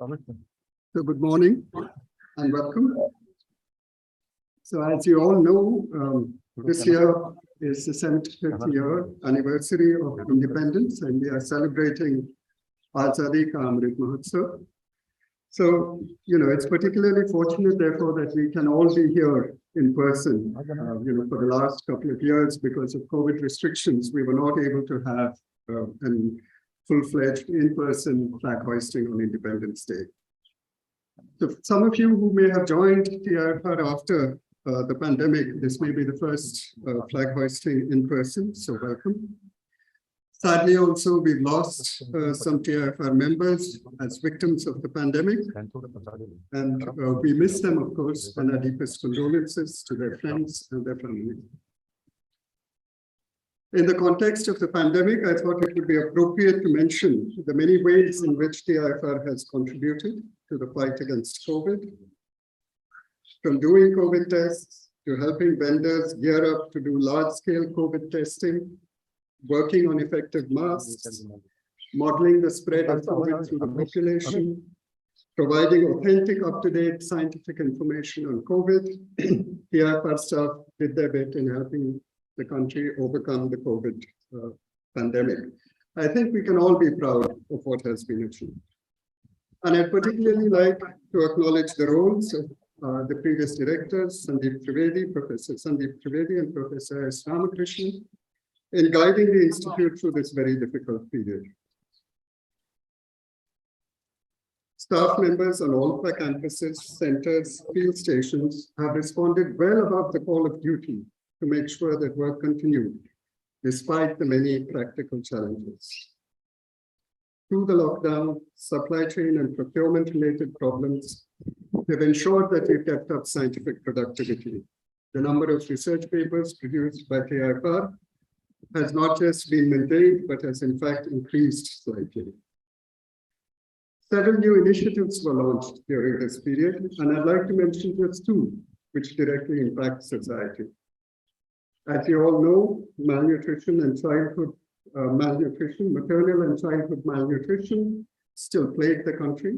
So good morning and welcome. So as you all know, this year is the 75th year anniversary of independence, and we are celebrating Azadi Ka Amrit Mahotsav. So, it's particularly fortunate, therefore, that we can all be here in person, for the last couple of years. Because of COVID restrictions, we were not able to have a full-fledged in-person flag hoisting on Independence Day. So some of you who may have joined TIFR after the pandemic, this may be the first flag hoisting in person, so welcome. Sadly, also, we've lost some TIFR members as victims of the pandemic, and we miss them, of course, and our deepest condolences to their friends and their families. In the context of the pandemic, I thought it would be appropriate to mention the many ways in which TIFR has contributed to the fight against COVID, from doing COVID tests to helping vendors gear up to do large-scale COVID testing, working on effective masks, modeling the spread of COVID through the population, providing authentic, up-to-date scientific information on COVID. TIFR staff did their bit in helping the country overcome the COVID pandemic. I think we can all be proud of what has been achieved. And I'd particularly like to acknowledge the roles of the previous directors, Professor Sandeep Trivedi and Professor S. Ramakrishnan, in guiding the Institute through this very difficult period. Staff members on all of our campuses, centers, field stations have responded well above the call of duty to make sure that work continued, despite the many practical challenges. Through the lockdown, supply chain and procurement-related problems have ensured that we've kept up scientific productivity. The number of research papers produced by TIFR has not just been maintained, but has in fact increased slightly. Several new initiatives were launched during this period, and I'd like to mention just two, which directly impact society. As you all know, malnutrition and childhood malnutrition, maternal and childhood malnutrition still plague the country.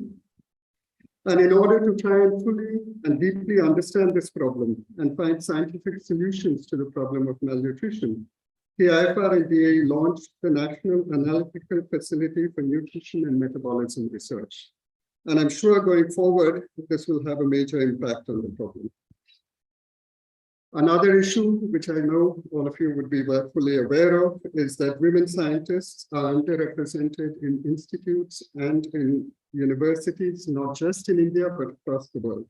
And in order to try and fully and deeply understand this problem and find scientific solutions to the problem of malnutrition, TIFR and DA launched the National Analytical Facility for Nutrition and Metabolism Research. And I'm sure going forward, this will have a major impact on the problem. Another issue, which I know all of you would be fully aware of, is that women scientists are underrepresented in institutes and in universities, not just in India, but across the world.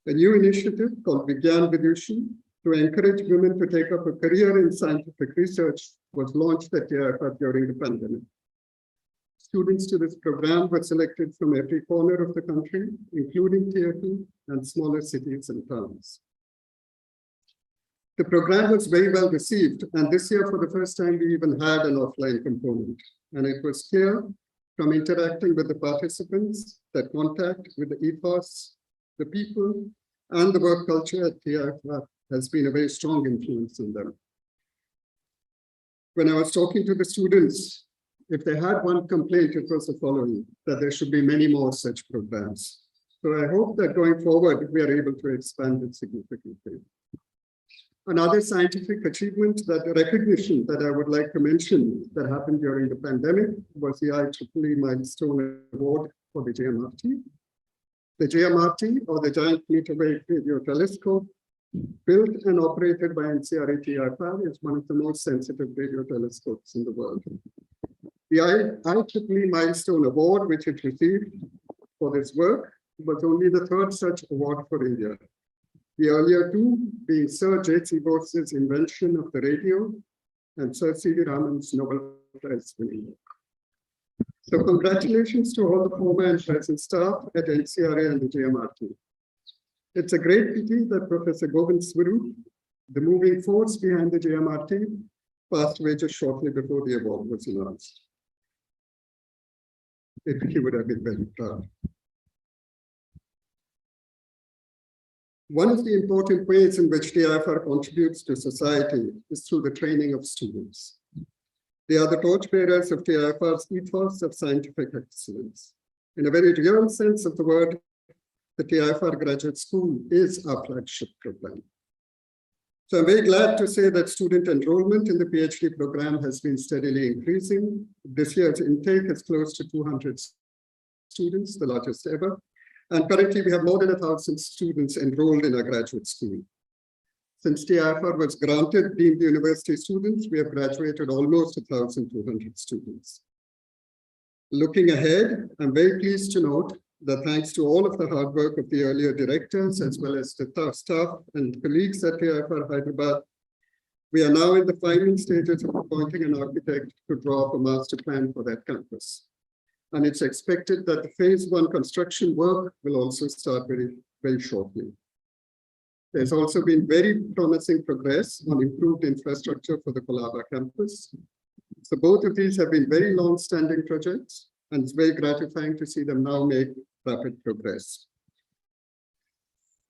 A new initiative called Vigyan Vidushan to encourage women to take up a career in scientific research was launched at TIFR during the pandemic. Students to this program were selected from every corner of the country, including Tier 2 and smaller cities and towns. The program was very well received, and this year, for the first time, we even had an offline component. And it was clear from interacting with the participants that contact with the ethos, the people, and the work culture at TIFR has been a very strong influence on them. When I was talking to the students, if they had one complaint, it was the following, that there should be many more such programs. So I hope that going forward, we are able to expand it significantly. Another scientific achievement, that recognition that I would like to mention that happened during the pandemic, was the IEEE Milestone Award for the JMRT. The JMRT, or the Giant Meter Wave Radio Telescope, built and operated by NCRA TIFR, is one of the most sensitive radio telescopes in the world. The IEEE Milestone Award, which it received for this work, was only the third such award for India. The earlier two being Sir J.C. Bose's invention of the radio and Sir C.V. Raman's Nobel Prize winning. So congratulations to all the former and present staff at NCRA and the JMRT. It's a great pity that Professor Govind Swarup, the moving force behind the JMRT, passed away just shortly before the award was announced. He would have been very proud. One of the important ways in which TIFR contributes to society is through the training of students. They are the torchbearers of TIFR's ethos of scientific excellence. In a very real sense of the word, the TIFR Graduate School is our flagship program. So I'm very glad to say that student enrollment in the PhD program has been steadily increasing. This year's intake is close to 200 students, the largest ever. And currently we have more than 1,000 students enrolled in our graduate school. Since TIFR was granted deemed university students, we have graduated almost 1,200 students. Looking ahead, I'm very pleased to note that thanks to all of the hard work of the earlier directors, as well as the staff and colleagues at TIFR Hyderabad, we are now in the final stages of appointing an architect to draw up a master plan for that campus. And it's expected that the phase 1 construction work will also start very, very shortly. There's also been very promising progress on improved infrastructure for the Colaba campus. So both of these have been very long-standing projects, and it's very gratifying to see them now make rapid progress.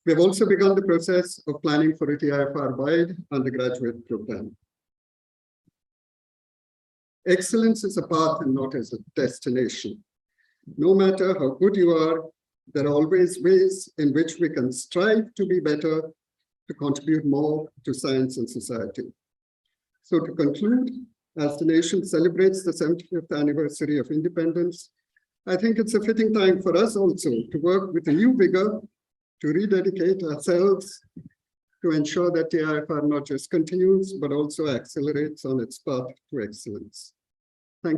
We have also begun the process of planning for a TIFR-wide undergraduate program. Excellence is a path and not as a destination. No matter how good you are, there are always ways in which we can strive to be better, to contribute more to science and society. So to conclude, as the nation celebrates the 75th anniversary of independence, I think it's a fitting time for us also to work with a new vigor, to rededicate ourselves to ensure that TIFR not just continues, but also accelerates on its path to excellence. Thank you.